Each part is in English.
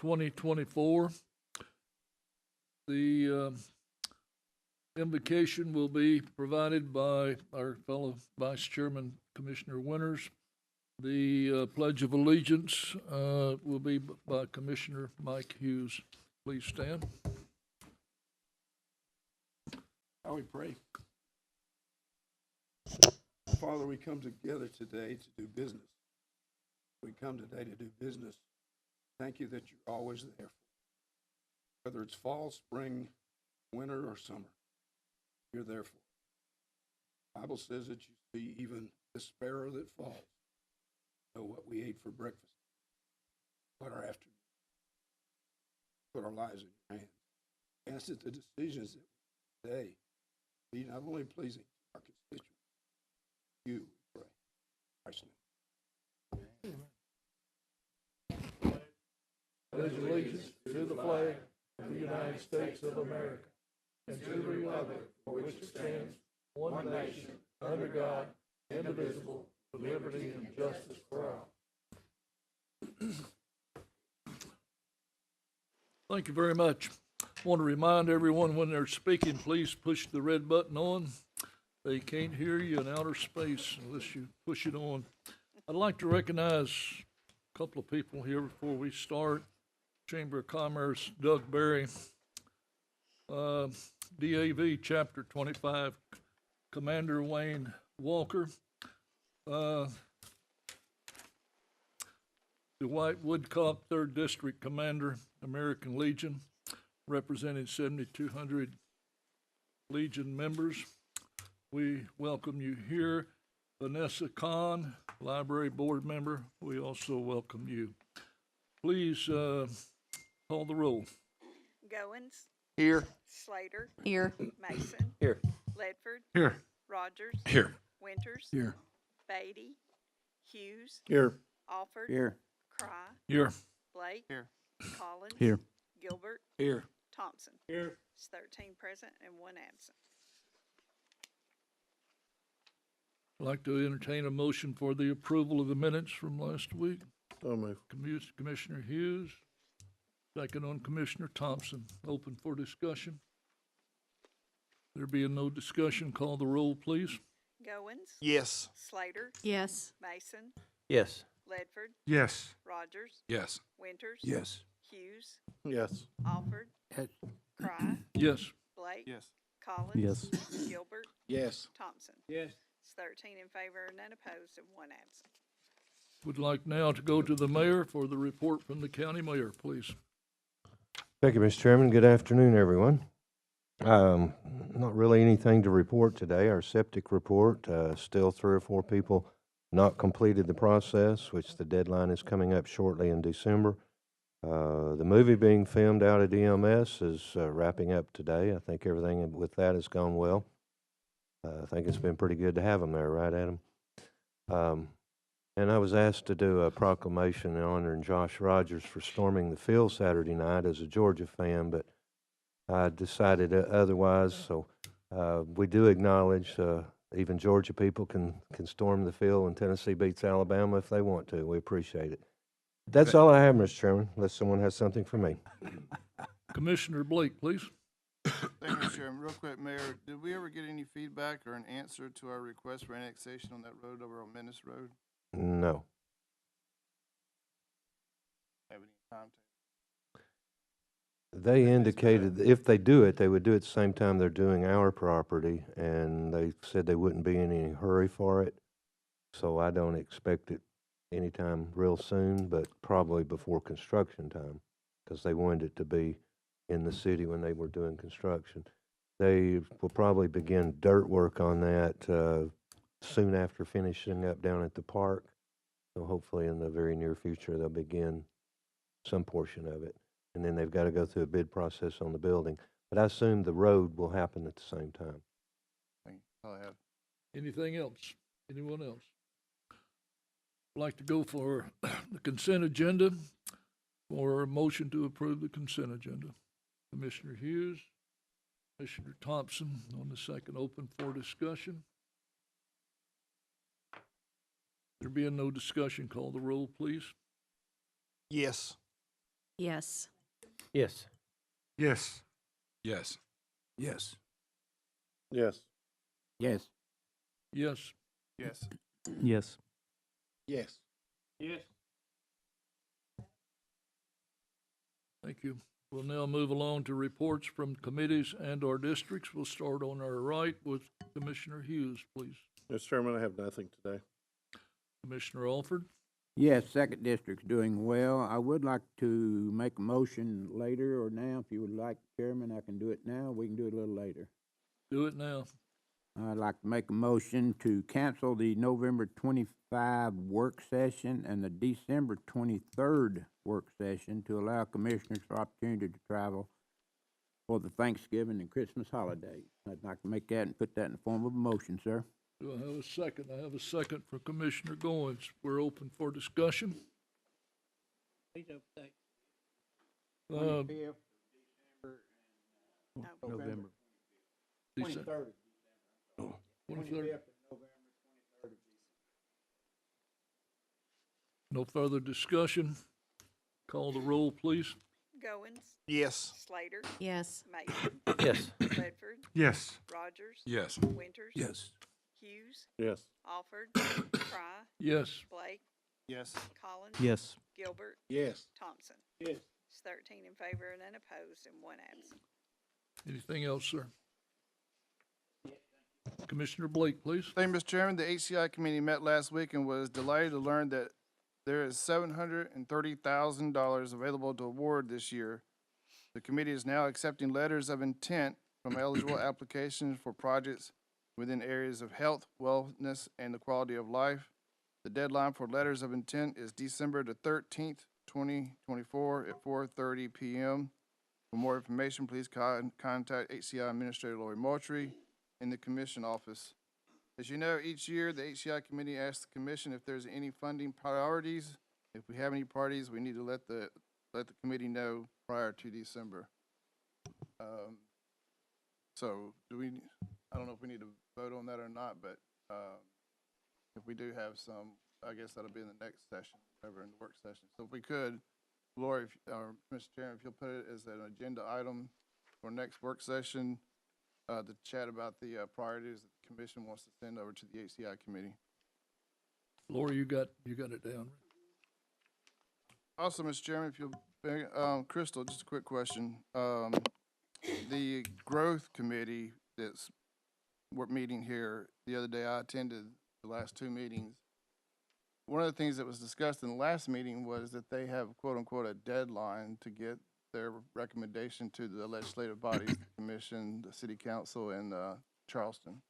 2024. The invocation will be provided by our fellow Vice Chairman, Commissioner Winters. The Pledge of Allegiance will be by Commissioner Mike Hughes. Please stand. How we pray. Father, we come together today to do business. We come today to do business. Thank you that you're always there. Whether it's fall, spring, winter, or summer, you're there for. The Bible says that you see even the sparrow that falls. Know what we ate for breakfast, what our afternoon, put our lives in your hands. Ask that the decisions that we make today be not only pleasing to our constituents, you, we pray. In Christ's name. Pledge allegiance to the flag of the United States of America and to the republic for which it stands, one nation, under God, indivisible, with liberty and justice for all. Thank you very much. I want to remind everyone when they're speaking, please push the red button on. They can't hear you in outer space unless you push it on. I'd like to recognize a couple of people here before we start. Chamber of Commerce, Doug Berry, DAV Chapter 25, Commander Wayne Walker, Dwight Woodcock, 3rd District Commander, American Legion, representing 7,200 Legion members. We welcome you here. Vanessa Kahn, Library Board Member, we also welcome you. Please call the roll. Goins. Here. Slater. Here. Mason. Here. Ledford. Here. Rogers. Here. Winters. Here. Beatty. Hughes. Here. Alford. Here. Cry. Here. Blake. Here. Collins. Here. Gilbert. Here. Thompson. Here. It's 13 present and 1 absent. I'd like to entertain a motion for the approval of the minutes from last week. So move. Commissioner Hughes, second on Commissioner Thompson. Open for discussion. There being no discussion, call the roll, please. Goins. Yes. Slater. Yes. Mason. Yes. Ledford. Yes. Rogers. Yes. Winters. Yes. Hughes. Yes. Alford. Cry. Yes. Blake. Yes. Collins. Yes. Gilbert. Yes. Thompson. Yes. It's 13 in favor, none opposed, and 1 absent. Would like now to go to the mayor for the report from the county mayor, please. Thank you, Mr. Chairman. Good afternoon, everyone. Not really anything to report today. Our septic report, still 3 or 4 people not completed the process, which the deadline is coming up shortly in December. The movie being filmed out at EMS is wrapping up today. I think everything with that has gone well. I think it's been pretty good to have them there, right, Adam? And I was asked to do a proclamation honoring Josh Rogers for storming the field Saturday night as a Georgia fan, but I decided otherwise. So we do acknowledge even Georgia people can storm the field when Tennessee beats Alabama if they want to. We appreciate it. That's all I have, Mr. Chairman, unless someone has something for me. Commissioner Blake, please. Thank you, Mr. Chairman. Real quick, Mayor, did we ever get any feedback or an answer to our request for annexation on that road over on Menace Road? No. Have any time to? They indicated that if they do it, they would do it the same time they're doing our property, and they said they wouldn't be in any hurry for it. So I don't expect it anytime real soon, but probably before construction time, because they wanted it to be in the city when they were doing construction. They will probably begin dirt work on that soon after finishing up down at the park. So hopefully in the very near future, they'll begin some portion of it. And then they've got to go through a bid process on the building. But I assume the road will happen at the same time. Thank you. That's all I have. Anything else? Anyone else? I'd like to go for the consent agenda for a motion to approve the consent agenda. Commissioner Hughes, Commissioner Thompson on the second, open for discussion. There being no discussion, call the roll, please. Yes. Yes. Yes. Yes. Yes. Yes. Yes. Yes. Yes. Yes. Yes. Yes. Yes. Thank you. We'll now move along to reports from committees and our districts. We'll start on our right with Commissioner Hughes, please. Mr. Chairman, I have nothing today. Commissioner Alford? Yes, second district's doing well. I would like to make a motion later or now. If you would like, Chairman, I can do it now. We can do it a little later. Do it now. I'd like to make a motion to cancel the November 25 work session and the December 23rd work session to allow commissioners the opportunity to travel for the Thanksgiving and Christmas holidays. I'd like to make that and put that in the form of a motion, sir. Do I have a second? I have a second for Commissioner Goins. We're open for discussion. November. December. 23rd. No further discussion. Call the roll, please. Goins, Yes. Slater, Yes. Mason, Yes. Ledford, Yes. Rogers, Yes. Winters, Yes. Hughes, Yes. Alford, Cry, Yes. Blake, Yes. Collins, Yes. Gilbert, Yes. Thompson. Yes. It's 13 in favor and none opposed and one absent. Anything else, sir? Commissioner Blake, please. Thank you, Mr. Chairman. The HCI committee met last week and was delighted to learn that there is $730,000 available to award this year. The committee is now accepting letters of intent from eligible applications for projects within areas of health, wellness, and the quality of life. The deadline for letters of intent is December the 13th, 2024 at 4:30 p.m. For more information, please contact HCI Administrator Lori Moultrie in the Commission office. As you know, each year, the HCI committee asks the commission if there's any funding priorities. If we have any parties, we need to let the committee know prior to December. So I don't know if we need to vote on that or not, but, if we do have some, I guess that'll be in the next session, over in the work session. So if we could, Lori, or Mr. Chairman, if you'll put it as an agenda item for next work session, to chat about the priorities that the commission wants to send over to the HCI committee. Lori, you got it down. Also, Mr. Chairman, if you'll, Crystal, just a quick question. The growth committee we're meeting here the other day, I attended the last two meetings. One of the things that was discussed in the last meeting was that they have quote-unquote a deadline to get their recommendation to the legislative bodies, the commission, the city council, and Charleston,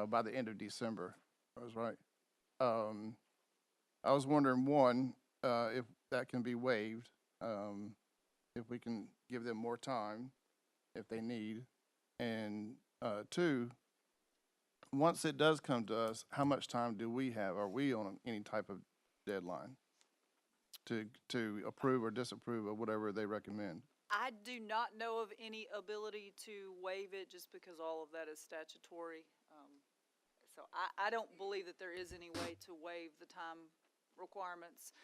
by the end of December. I was right. I was wondering, one, if that can be waived, if we can give them more time if they need, and two, once it does come to us, how much time do we have? Are we on any type of deadline to approve or disapprove of whatever they recommend? I do not know of any ability to waive it just because all of that is statutory. So I don't believe that there is any way to waive the time requirements.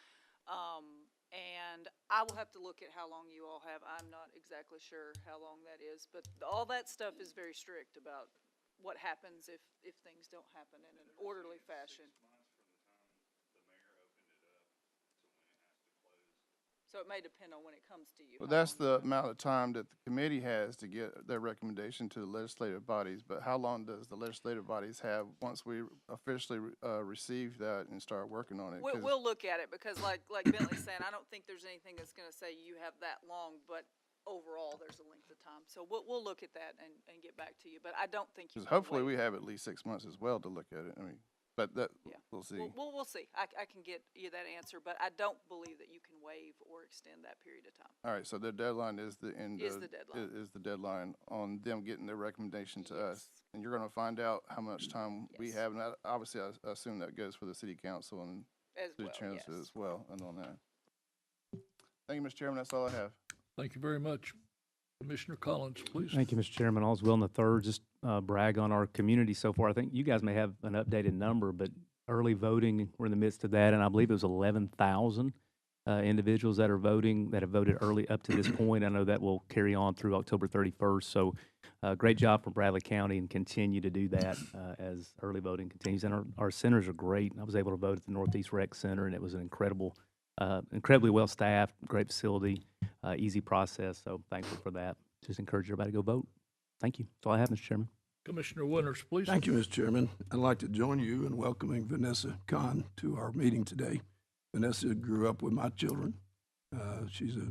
And I will have to look at how long you all have. I'm not exactly sure how long that is, but all that stuff is very strict about what happens if things don't happen in an orderly fashion. So it may depend on when it comes to you. Well, how that's long the amount of time that the committee has to get their recommendation to the legislative bodies, but how long does the legislative bodies have once we officially receive that and start working on it? We'll look at it, because like Bentley's saying, I don't think there's anything that's gonna say you have that long, but overall, there's a length of time. So we'll look at that and get back to you, but I don't think you Because can hopefully waive we it. have at least 6 months as well to look at it. I mean, but that, Yeah. we'll see. We'll see. I can get you that answer, but I don't believe that you can waive or extend that period of time. All right, so the deadline is the end Is of- the deadline. Is the deadline on them getting their recommendation to us. Yes. And you're gonna find out how much time we Yes. have, and obviously I assume that goes for the city council and As city well, council yes. as well, and on that. Thank you, Mr. Chairman, that's all I have. Thank you very much. Commissioner Collins, please. Thank you, Mr. Chairman. All's well in the third. Just brag on our community so far. I think you guys may have an updated number, but early voting, we're in the midst of that, and I believe it was 11,000 individuals that are voting, that have voted early up to this point. I know that will carry on through October 31st. So great job from Bradley County, and continue to do that as early voting continues. And our centers are great. I was able to vote at the Northeast Rec Center, and it was an incredibly well-staffed, great facility, easy process. So thankful for that. Just encourage everybody to go vote. Thank you. That's all I have, Mr. Chairman. Commissioner Winters, please. Thank you, Mr. Chairman. I'd like to join you in welcoming Vanessa Kahn to our meeting today. Vanessa grew up with my children. She's a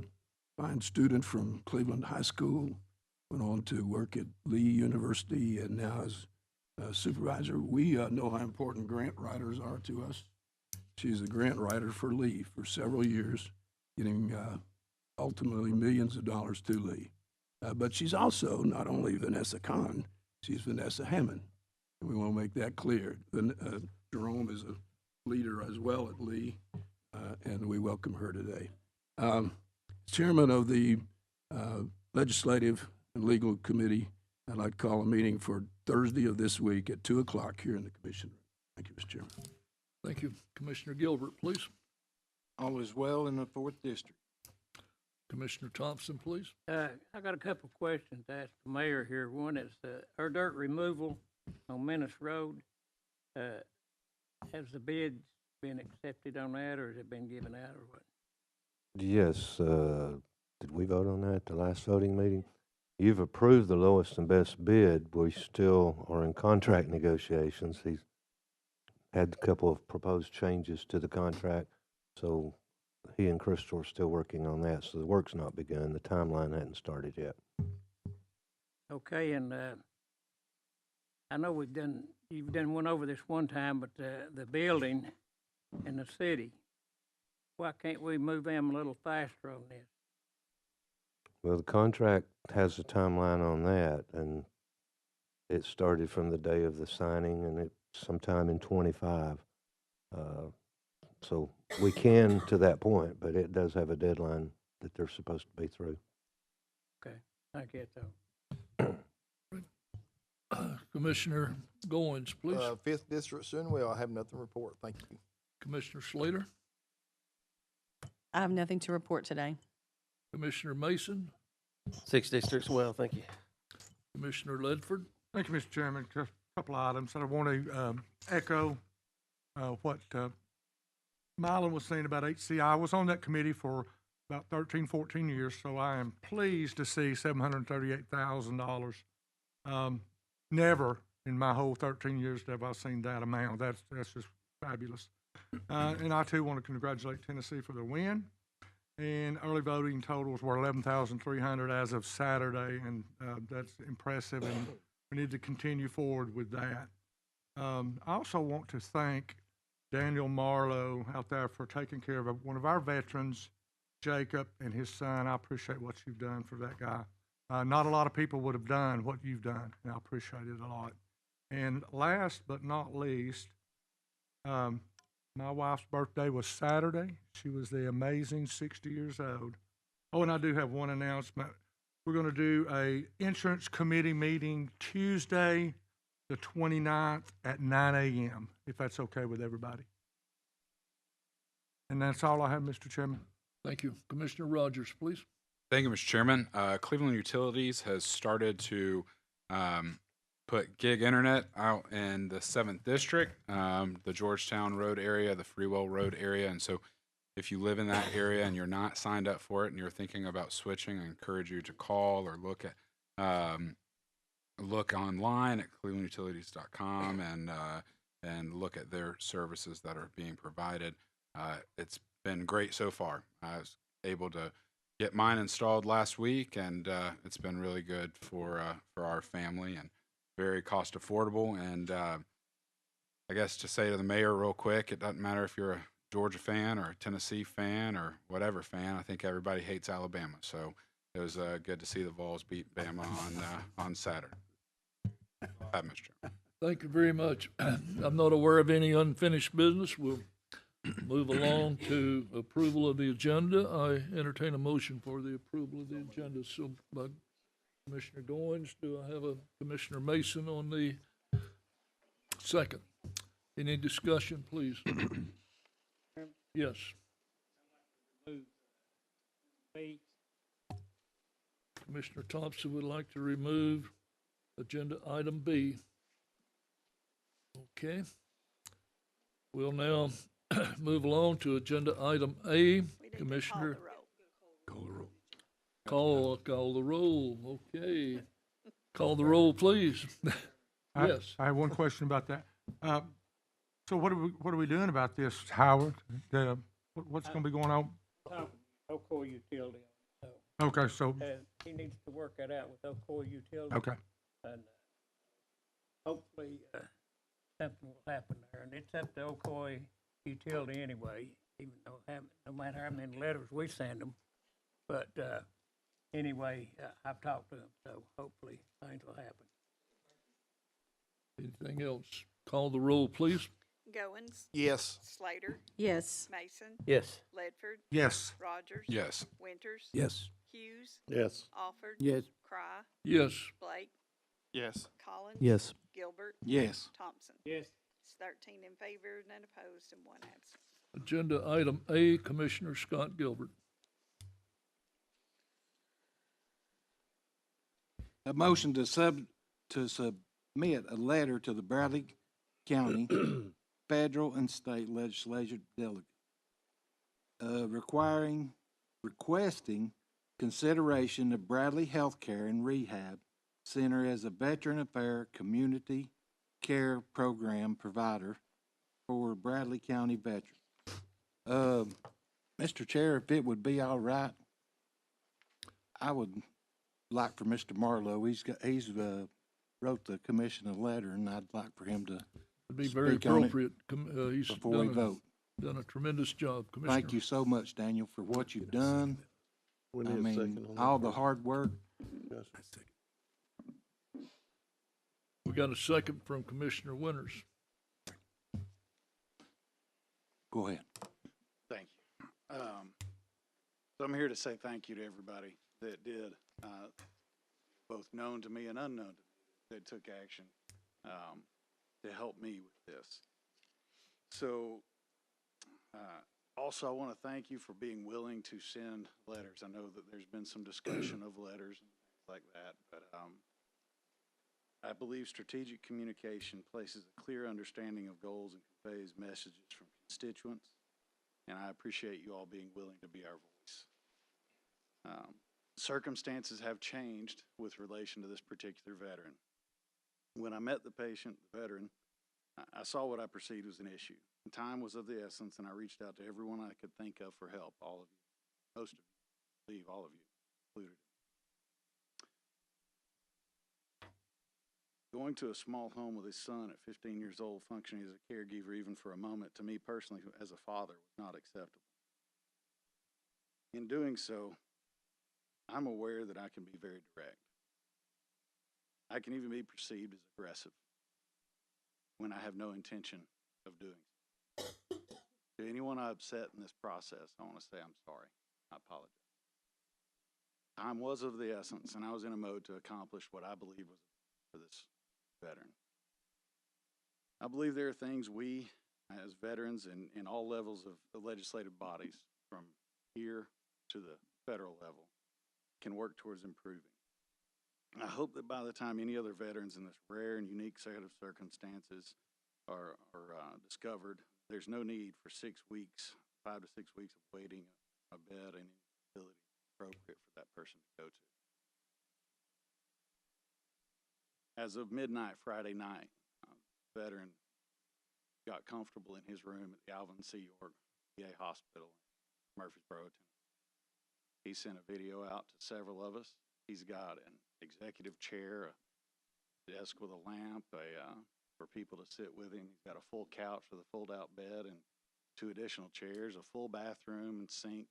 fine student from Cleveland High School, went on to work at Lee University, and now is a supervisor. We know how important grant writers are to us. She's a grant writer for Lee for several years, getting ultimately millions of dollars to Lee. But she's also not only Vanessa Kahn, she's Vanessa Hammond. And we want to make that clear. Jerome is a leader as well at Lee, and we welcome her today. Chairman of the Legislative and Legal Committee, I'd like to call a meeting for Thursday of this week at 2 o'clock here in the Commission room. Thank you, Mr. Chairman. Thank you. Commissioner Gilbert, please. All is well in the 4th District. Commissioner Thompson, please. I got a couple of questions to ask the mayor here. One is our dirt removal on Menace Road. Has the bid been accepted on that, or has it been given out, or what? Yes, did we vote on that at the last voting meeting? You've approved the lowest and best bid. We still are in contract negotiations. He's had a couple of proposed changes to the contract, so he and Crystal are still working on that. So the work's not begun. The timeline hadn't started yet. Okay, and I know you've done one over this one time, but the building in the city, why can't we move them a little faster on this? Well, the contract has a timeline on that, and it started from the day of the signing, and it's sometime in 25. So we can to that point, but it does have a deadline that they're supposed to be through. Okay, thank you, though. Commissioner Goins, please. 5th District, Sunwell, I have nothing to report. Thank you. Commissioner Slater. I have nothing to report today. Commissioner Mason. 6th District's well, thank you. Commissioner Ledford. Thank you, Mr. Chairman. Just a couple of items that I want to echo what Mylon was saying about HCI. I was on that committee for about 13, 14 years, so I am pleased to see $738,000. Never in my whole 13 years have I seen that amount. That's just fabulous. And I, too, want to congratulate Tennessee for their win. And early voting totals were 11,300 as of Saturday, and that's impressive, and we need to continue forward with that. I also want to thank Daniel Marlowe out there for taking care of one of our veterans, Jacob, and his son. I appreciate what you've done for that guy. Not a lot of people would have done what you've done, and I appreciate it a lot. And last but not least, my wife's birthday was Saturday. She was the amazing 60 years old. Oh, and I do have one announcement. We're going to do a insurance committee meeting Tuesday, the 29th at 9 a.m., if that's okay with everybody. And that's all I have, Mr. Chairman. Thank you. Commissioner Rogers, please. Thank you, Mr. Chairman. Cleveland Utilities has started to put gig internet out in the 7th District, the Georgetown Road area, the Freewell Road area. And so if you live in that area and you're not signed up for it and you're thinking about switching, I encourage you to call or look online at clevelandutilities.com and look at their services that are being provided. It's been great so far. I was able to get mine installed last week, and it's been really good for our family and very cost affordable. And I guess to say to the mayor real quick, it doesn't matter if you're a Georgia fan or a Tennessee fan or whatever fan. I think everybody hates Alabama. So it was good to see the Vols beat Bama on Saturday. Mr. Chairman. Thank you very much. I'm not aware of any unfinished business. We'll move along to approval of the agenda. I entertain a motion for the approval of the agenda. So by Commissioner Goins, do I have a Commissioner Mason on the second? Any discussion, please? Yes. Commissioner Thompson would like to remove agenda item B. Okay. We'll now move along to agenda item A. We need to Commissioner, call the roll. call the roll. Okay. Call the roll, please. Yes. I have one question about that. So what are we doing about this, Howard? What's gonna be going on? Ocoee Utility. Okay, so, He needs to work that out with Ocoee Utility. okay. And hopefully, something will happen there. And it's up to Ocoee Utility anyway, even though, no matter how many letters we send them. But, anyway, I've talked to them, so hopefully things will happen. Anything else? Call the roll, please. Goins, Yes. Slater, Yes. Mason, Yes. Ledford, Yes. Rogers. Yes. Winters. Yes. Hughes, Yes. Alford. Yes. Cry, Yes. Blake, Yes. Collins. Yes. Gilbert, Yes. Thompson. Yes. It's 13 in favor, none opposed, and one absent. Agenda item A, Commissioner Scott Gilbert. A motion to submit a letter to the Bradley County federal and state legislature delegate, requesting consideration of Bradley Healthcare and Rehab Center as a Veteran Affairs Community Care Program provider for Bradley County veterans. Mr. Chair, if it would be all right, I would like for Mr. Marlowe, he's wrote the commission a letter, and I'd like for him to It'd be very speak on it appropriate. He's before we vote. done a tremendous job, Commissioner. Thank you so much, Daniel, for what you've done. We I need a mean, second on that. all the hard work. Yes. We got a second from Commissioner Winters. Go ahead. Thank you. So I'm here to say thank you to everybody that did, both known to me and unknown to me, that took action to help me with this. So also I want to thank you for being willing to send letters. I know that there's been some discussion of letters and things like that, but I believe strategic communication places a clear understanding of goals and conveys messages from constituents, and I appreciate you all being willing to be our voice. Circumstances have changed with relation to this particular veteran. When I met the patient, the veteran, I saw what I perceived was an issue. Time was of the essence, and I reached out to everyone I could think of for help, all of you, most of you, I believe all of you included. Going to a small home with his son at 15 years old, functioning as a caregiver even for a moment, to me personally as a father, was not acceptable. In doing so, I'm aware that I can be very direct. I can even be perceived as aggressive when I have no intention of doing so. To anyone I upset in this process, I want to say I'm sorry. I apologize. Time was of the essence, and I was in a mode to accomplish what I believe was for this veteran. I believe there are things we, as veterans in all levels of the legislative bodies, from here to the federal level, can work towards improving. I hope that by the time any other veterans in this rare and unique set of circumstances are discovered, there's no need for 6 weeks, 5 to 6 weeks of waiting a bed and ability appropriate for that person to go to. As of midnight Friday night, the veteran got comfortable in his room at the Alvin C. York VA Hospital in Murfreesboro, Tennessee. He sent a video out to several of us. He's got an executive chair, a desk with a lamp, for people to sit with him. He's got a full couch with a fold-out bed and 2 additional chairs, a full bathroom and sink,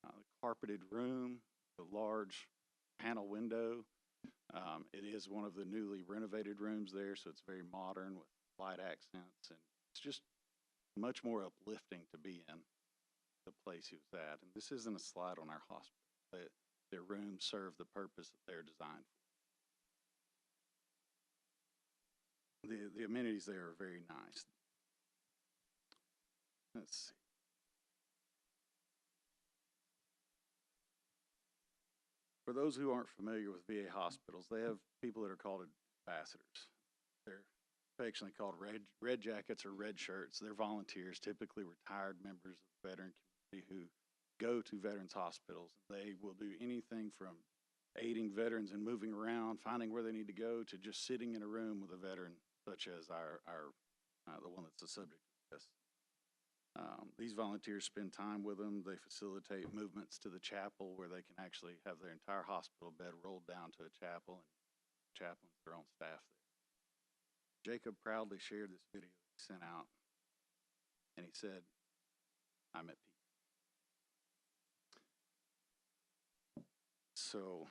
a carpeted room, a large panel window. It is one of the newly renovated rooms there, so it's very modern with light accents, and it's just much more uplifting to be in the place he was at. And this isn't a slight on our hospital. Their rooms serve the purpose that they're designed for. The amenities there are very nice. Let's see. For those who aren't familiar with VA hospitals, they have people that are called ambassadors. They're affectionately called red jackets or red shirts. They're volunteers, typically retired members of the veteran community who go to veterans hospitals. They will do anything from aiding veterans in moving around, finding where they need to go, to just sitting in a room with a veteran, such as the one that's the subject of this. These volunteers spend time with them. They facilitate movements to the chapel where they can actually have their entire hospital bed rolled down to a chapel, and chaplains are on staff there. Jacob proudly shared this video he sent out, and he said, "I'm at peace." So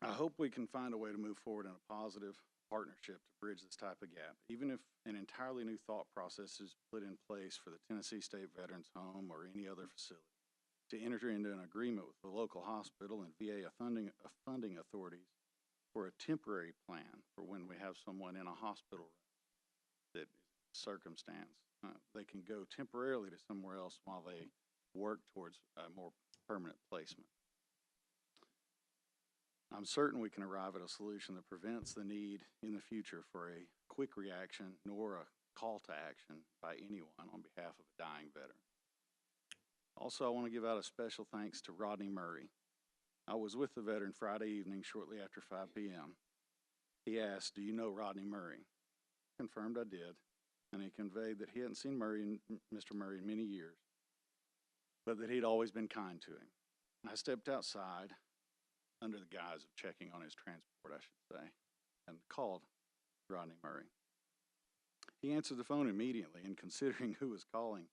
I hope we can find a way to move forward in a positive partnership to bridge this type of gap. Even if an entirely new thought process is put in place for the Tennessee State Veterans Home or any other facility, to enter into an agreement with the local hospital and VA funding authorities for a temporary plan for when we have someone in a hospital that is circumstance, they can go temporarily to somewhere else while they work towards a more permanent placement. I'm certain we can arrive at a solution that prevents the need in the future for a quick reaction nor a call to action by anyone on behalf of a dying veteran. Also, I want to give out a special thanks to Rodney Murray. I was with the veteran Friday evening shortly after 5 p.m. He asked, "Do you know Rodney Murray?" Confirmed I did, and he conveyed that he hadn't seen Mr. Murray in many years, but that he'd always been kind to him. I stepped outside under the guise of checking on his transport, I should say, and called Rodney Murray. He answered the phone immediately, and considering who was calling,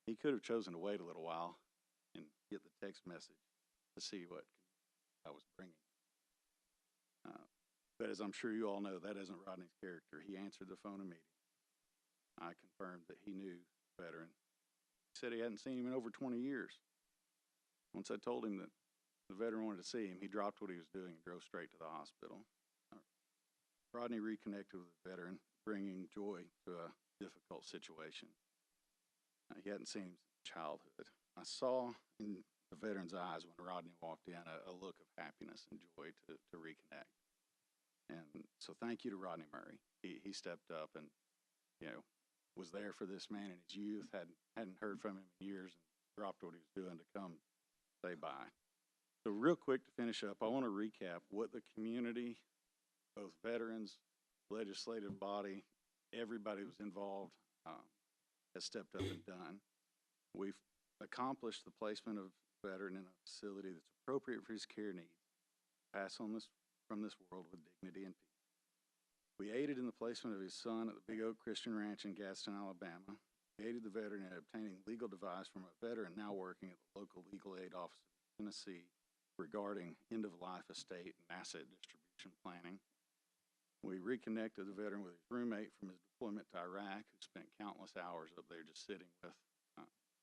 he could have chosen to wait a little while and get the text message to see what I was bringing. But as I'm sure you all know, that isn't Rodney's character. He answered the phone immediately. I confirmed that he knew the veteran. He said he hadn't seen him in over 20 years. Once I told him that the veteran wanted to see him, he dropped what he was doing and drove straight to the hospital. Rodney reconnected with the veteran, bringing joy to a difficult situation. He hadn't seen him since childhood. I saw in the veteran's eyes when Rodney walked in a look of happiness and joy to reconnect. And so thank you to Rodney Murray. He stepped up and, was there for this man in his youth, hadn't heard from him in years, and dropped what he was doing to come say bye. So real quick to finish up, I want to recap what the community, both veterans, legislative body, everybody who's involved has stepped up and done. We've accomplished the placement of a veteran in a facility that's appropriate for his care needs, pass on this from this world with dignity and peace. We aided in the placement of his son at the Big Oak Christian Ranch in Gadsden, Alabama. We aided the veteran in obtaining legal advice from a veteran now working at the local legal aid office in Tennessee regarding end-of-life estate and asset distribution planning. We reconnected the veteran with his roommate from his deployment to Iraq, who spent countless hours up there just sitting with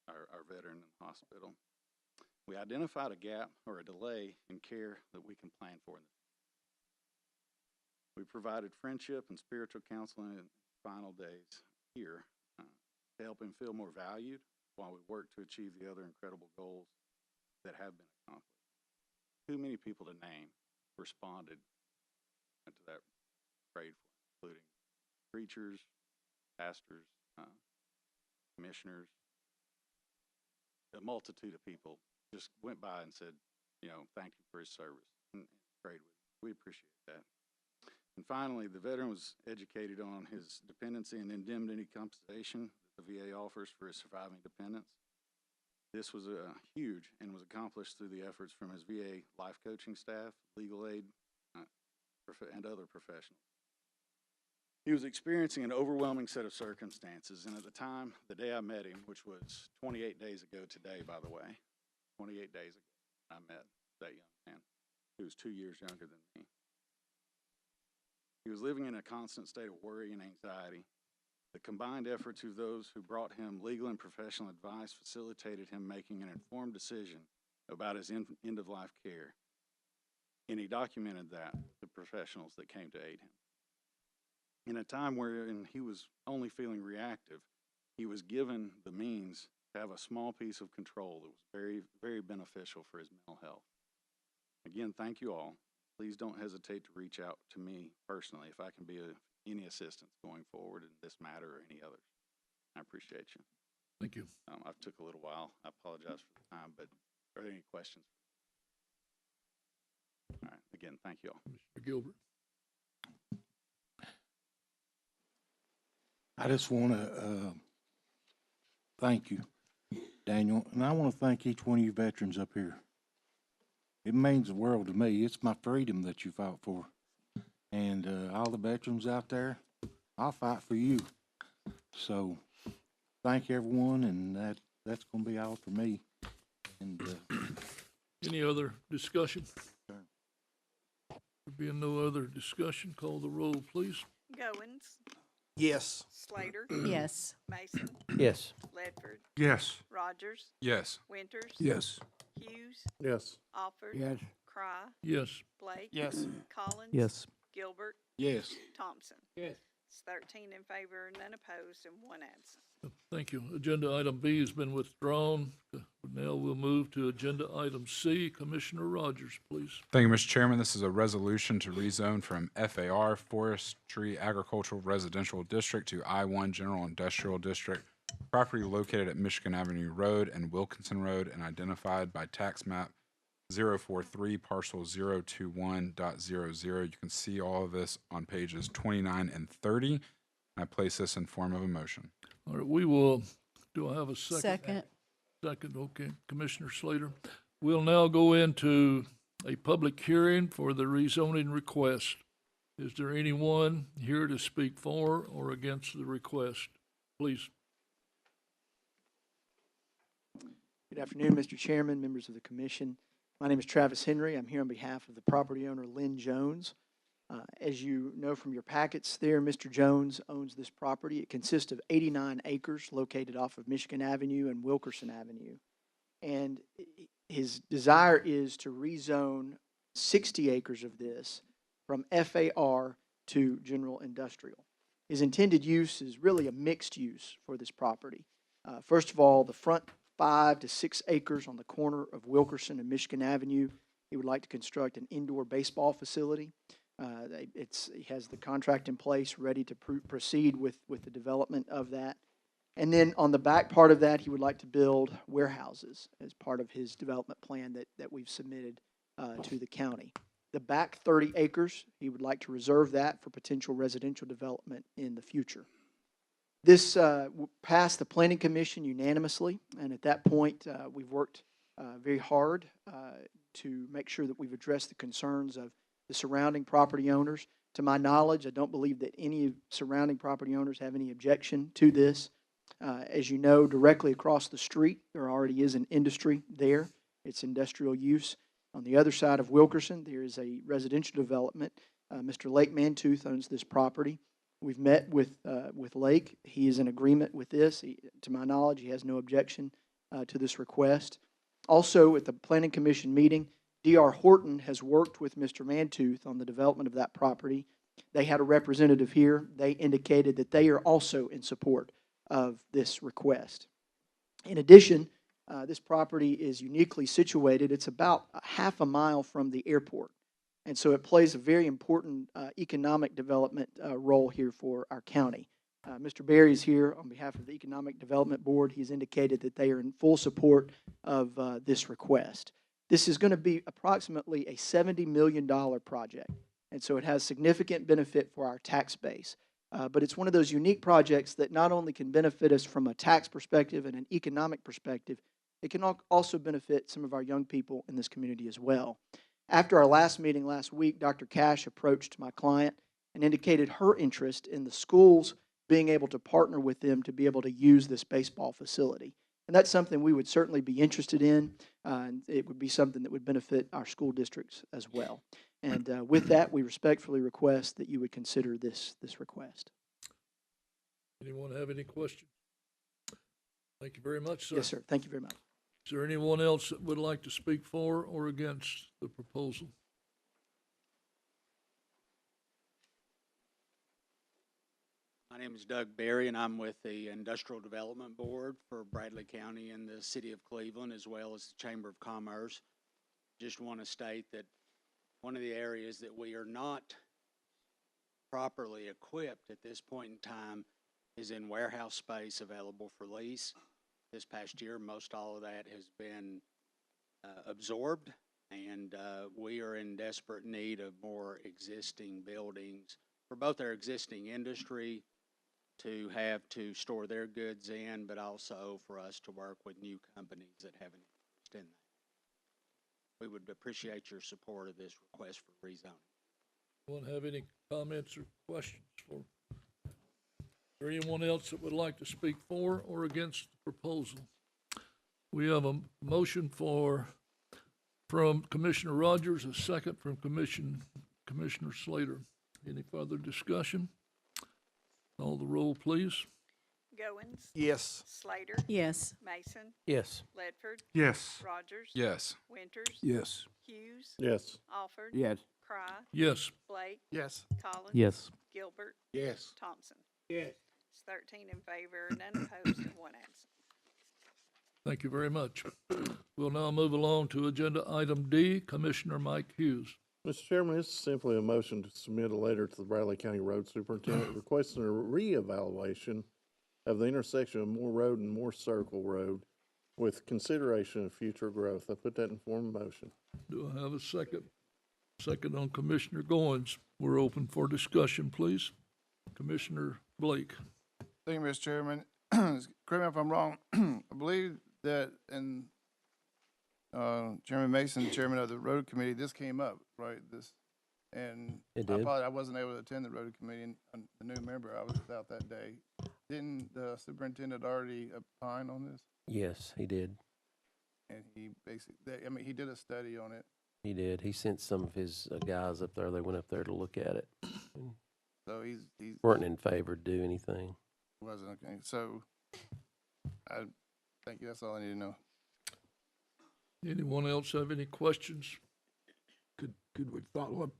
our veteran in the hospital. We identified a gap or a delay in care that we can plan for in the future. We provided friendship and spiritual counseling in his final days here to help him feel more valued while we work to achieve the other incredible goals that have been accomplished. Too many people to name responded to that prayed for, including preachers, pastors, commissioners. A multitude of people just went by and said, thank you for his service and prayed with him. We appreciate that. And finally, the veteran was educated on his dependency and indemnity compensation that the VA offers for his surviving dependents. This was huge and was accomplished through the efforts from his VA life coaching staff, legal aid, and other professionals. He was experiencing an overwhelming set of circumstances, and at the time, the day I met him, which was 28 days ago today, by the way, 28 days ago, I met that young man who was 2 years younger than me. He was living in a constant state of worry and anxiety. The combined efforts of those who brought him legal and professional advice facilitated him making an informed decision about his end-of-life care, and he documented that to the professionals that came to aid him. In a time wherein he was only feeling reactive, he was given the means to have a small piece of control that was very, very beneficial for his mental health. Again, thank you all. Please don't hesitate to reach out to me personally if I can be of any assistance going forward in this matter or any others. I appreciate you. Thank you. I've took a little while. I apologize for the time, but are there any questions? All right, again, thank you all. Mr. Gilbert. I just want to thank you, Daniel, and I want to thank each one of you veterans up here. It means the world to me. It's my freedom that you fought for. And all the veterans out there, I'll fight for you. So thank everyone, and that's going to be all for me. And Any other discussion? There being no other discussion, call the roll, please. Goins, Yes. Slater, Yes. Mason, Yes. Ledford, Yes. Rogers, Yes. Winters, Yes. Hughes, Yes. Alford, Yes. Cry, Yes. Blake, Yes. Collins, Yes. Gilbert, Yes. Thompson. Yes. It's 13 in favor, none opposed, and one absent. Thank you. Agenda item B has been withdrawn. Now we'll move to agenda item C. Commissioner Rogers, please. Thank you, Mr. Chairman. This is a resolution to rezone from FAR Forestry Agricultural Residential District to I-1 General Industrial District. Property located at Michigan Avenue Road and Wilkinson Road and identified by tax map 043 parcel 021.00. You can see all of this on pages 29 and 30. I place this in form of a motion. All right, we will, do I have a second? Second. Second, okay. Commissioner Slater. We'll now go into a public hearing for the rezoning request. Is there anyone here to speak for or against the request? Please. Good afternoon, Mr. Chairman, members of the commission. My name is Travis Henry. I'm here on behalf of the property owner, Lynn Jones. As you know from your packets there, Mr. Jones owns this property. It consists of 89 acres located off of Michigan Avenue and Wilkinson Avenue. And his desire is to rezone 60 acres of this from FAR to general industrial. His intended use is really a mixed use for this property. First of all, the front 5 to 6 acres on the corner of Wilkinson and Michigan Avenue, he would like to construct an indoor baseball facility. He has the contract in place, ready to proceed with the development of that. And then on the back part of that, he would like to build warehouses as part of his development plan that we've submitted to the county. The back 30 acres, he would like to reserve that for potential residential development in the future. This passed the Planning Commission unanimously, and at that point, we've worked very hard to make sure that we've addressed the concerns of the surrounding property owners. To my knowledge, I don't believe that any surrounding property owners have any objection to this. As you know, directly across the street, there already is an industry there. It's industrial use. On the other side of Wilkinson, there is a residential development. Mr. Lake Mantooth owns this property. We've met with Lake. He is in agreement with this. To my knowledge, he has no objection to this request. Also, at the Planning Commission meeting, D.R. Horton has worked with Mr. Mantooth on the development of that property. They had a representative here. They indicated that they are also in support of this request. In addition, this property is uniquely situated. It's about half a mile from the airport. And so it plays a very important economic development role here for our county. Mr. Berry is here on behalf of the Economic Development Board. He's indicated that they are in full support of this request. This is going to be approximately a $70 million project, and so it has significant benefit for our tax base. But it's one of those unique projects that not only can benefit us from a tax perspective and an economic perspective, it can also benefit some of our young people in this community as well. After our last meeting last week, Dr. Cash approached my client and indicated her interest in the schools being able to partner with them to be able to use this baseball facility. And that's something we would certainly be interested in, and it would be something that would benefit our school districts as well. And with that, we respectfully request that you would consider this request. Anyone have any questions? Thank you very much, sir. Yes, sir. Thank you very much. Is there anyone else that would like to speak for or against the proposal? My name is Doug Berry, and I'm with the Industrial Development Board for Bradley County and the City of Cleveland, as well as the Chamber of Commerce. Just want to state that One of the areas that we are not properly equipped at this point in time is in warehouse space available for lease. This past year, most all of that has been absorbed, and we are in desperate need of more existing buildings for both our existing industry to have to store their goods in, but also for us to work with new companies that have an interest in that. We would appreciate your support of this request for rezoning. Anyone have any comments or questions for, or anyone else that would like to speak for or against the proposal? We have a motion from Commissioner Rogers, a second from Commissioner Slater. Any further discussion? Call the roll, please. Goins. Yes. Slater. Yes. Mason. Yes. Ledford. Yes. Rogers. Yes. Winters. Yes. Hughes. Yes. Alford. Yes. Cry. Yes. Blake. Yes. Collins. Yes. Gilbert. Yes. Thompson. Yes. It's 13 in favor, none opposed, and 1 absent. Thank you very much. We'll now move along to agenda item D, Commissioner Mike Hughes. Mr. Chairman, this is simply a motion to submit a letter to the Bradley County Road Superintendent requesting a reevaluation of the intersection of Moore Road and Moore Circle Road with consideration of future growth. I put that in form of motion. Do I have a second? Second on Commissioner Goins. We're open for discussion, please. Commissioner Blake. Thank you, Mr. Chairman. Correct me if I'm wrong. I believe that in Chairman Mason, chairman of the road committee, this came up, right? And It I did. wasn't able to attend the road committee, and the new member, I was out that day. Didn't the superintendent already opine on this? Yes, he did. And he basically, he did a study on it. He did. He sent some of his guys up there. They went up there to look at it. So he's Weren't in favor to do anything. wasn't okay. So I thank you. That's all I need to know. Anyone else have any questions? Could we follow up?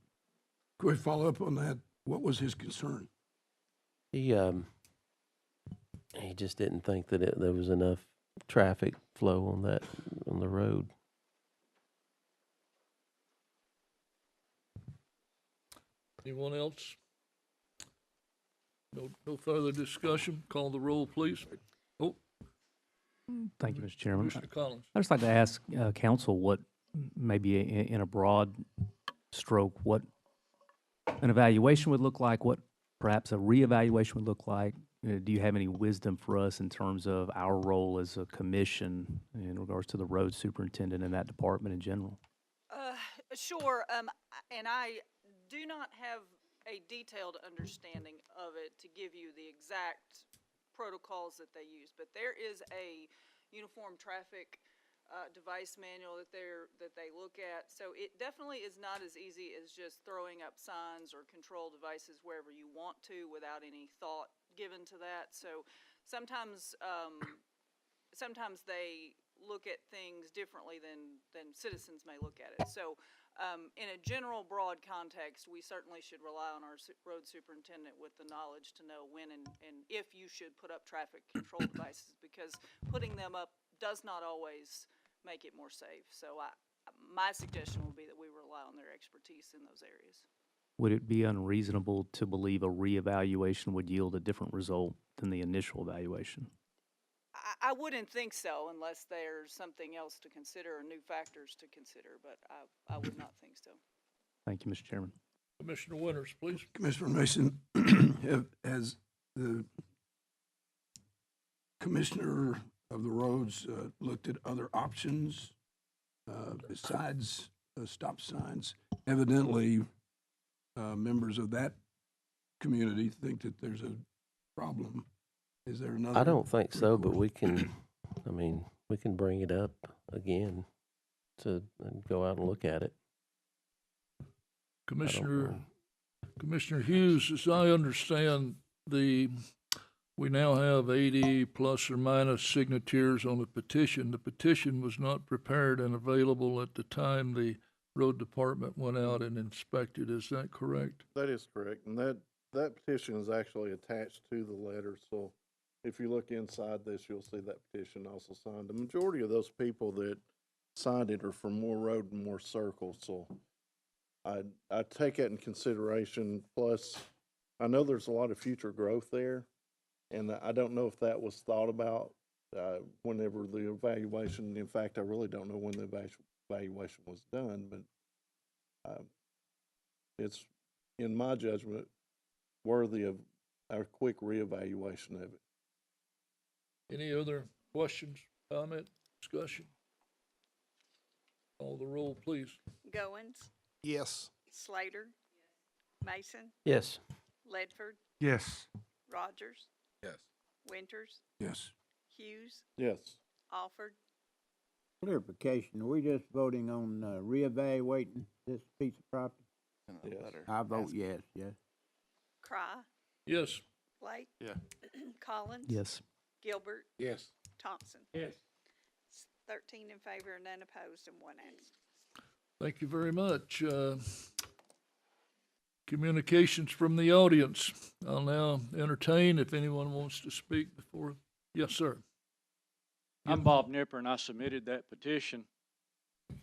Could we follow up on that? What was his concern? He just didn't think that there was enough traffic flow on the road. Anyone else? No further discussion. Call the roll, please. Oh, Thank you, Mr. Chairman. Commissioner Collins. I'd just like to ask council what, maybe in a broad stroke, what an evaluation would look like, what perhaps a reevaluation would look like. Do you have any wisdom for us in terms of our role as a commission in regards to the road superintendent and that department in general? Sure, and I do not have a detailed understanding of it to give you the exact protocols that they use, but there is a uniform traffic device manual that they look at. So it definitely is not as easy as just throwing up signs or control devices wherever you want to without any thought given to that. So sometimes they look at things differently than citizens may look at it. So in a general broad context, we certainly should rely on our road superintendent with the knowledge to know when and if you should put up traffic control devices, because putting them up does not always make it more safe. So my suggestion would be that we rely on their expertise in those areas. Would it be unreasonable to believe a reevaluation would yield a different result than the initial evaluation? I wouldn't think so unless there's something else to consider or new factors to consider, but I would not think so. Thank you, Mr. Chairman. Commissioner Winters, please. Commissioner Mason, has the commissioner of the roads looked at other options besides stop signs? Evidently, members of that community think that there's a problem. Is there another? I don't think so, but we can bring it up again and go out and look at it. Commissioner Hughes, as I understand, we now have 80 plus or minus signatures on the petition. The petition was not prepared and available at the time the road department went out and inspected. Is that correct? That is correct. And that petition is actually attached to the letter. So if you look inside this, you'll see that petition also signed. The majority of those people that signed it are from Moore Road and Moore Circle. So I take that in consideration, plus I know there's a lot of future growth there, and I don't know if that was thought about, whenever the evaluation, in fact, I really don't know when the evaluation was done, but, it's, in my judgment, worthy of a quick reevaluation of it. Any other questions, comment, discussion? Call the roll, please. Goins, Yes. Slater, Mason, Yes. Ledford, Yes. Rogers, Yes. Winters, Yes. Hughes, Yes. Alford, Clarification, are we just voting on, reevaluating this piece of property? Yes. I vote yes, yes. Cry, Yes. Blake. Yeah. Collins. Yes. Gilbert, Yes. Thompson. Yes. 13 in favor, none opposed, and one absent. Thank you very much. Communications from the audience. I'll now entertain if anyone wants to speak before. Yes, sir. I'm Bob Nipper, and I submitted that petition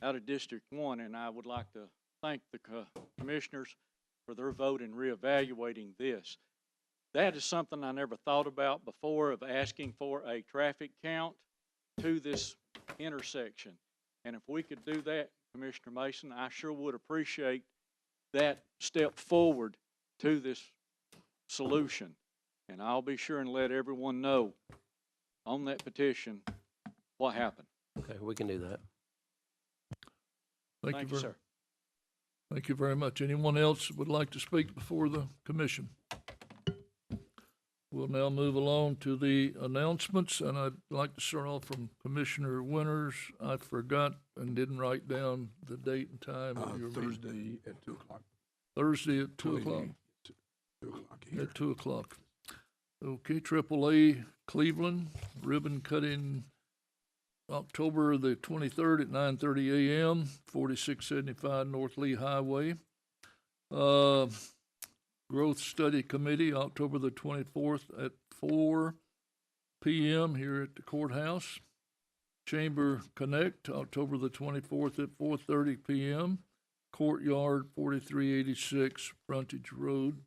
out of District 1, and I would like to thank the commissioners for their vote in reevaluating this. That is something I never thought about before, of asking for a traffic count to this intersection. And if we could do that, Commissioner Mason, I sure would appreciate that step forward to this solution. And I'll be sure and let everyone know on that petition what happened. Okay, we can do that. Thank you, sir. Thank you very much. Anyone else would like to speak before the commission? We'll now move along to the announcements, and I'd like to start off from Commissioner Winters. I forgot and didn't write down the date and time of your meeting. Thursday at 2 o'clock. Thursday at 2 o'clock? 2 o'clock here. At 2 o'clock. Okay, AAA Cleveland, ribbon cutting October the 23rd at 9:30 a.m., 4675 North Lee Highway. Growth Study Committee, October the 24th at 4 p.m. here at the courthouse. Chamber Connect, October the 24th at 4:30 p.m. Courtyard, 4386 Frontage Road.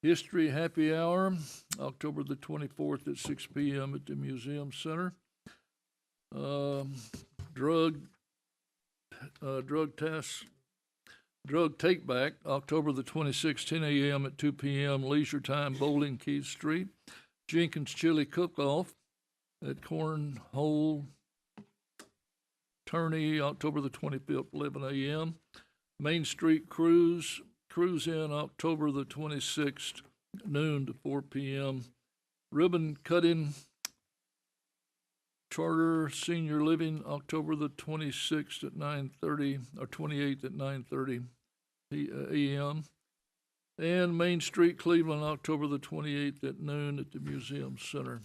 History Happy Hour, October the 24th at 6 p.m. at the Museum Center. Drug Take Back, October the 26th, 10 a.m. at 2 p.m. Leisure Time Bowling, Keith Street. Jenkins Chili Cook-Off at Cornhole Tourney, October the 25th, 11 a.m. Main Street Cruise In, October the 26th, noon to 4 p.m. Ribbon Cutting Charter Senior Living, October the 26th at 9:30, or 28th at 9:30 a.m. And Main Street Cleveland, October the 28th at noon at the Museum Center.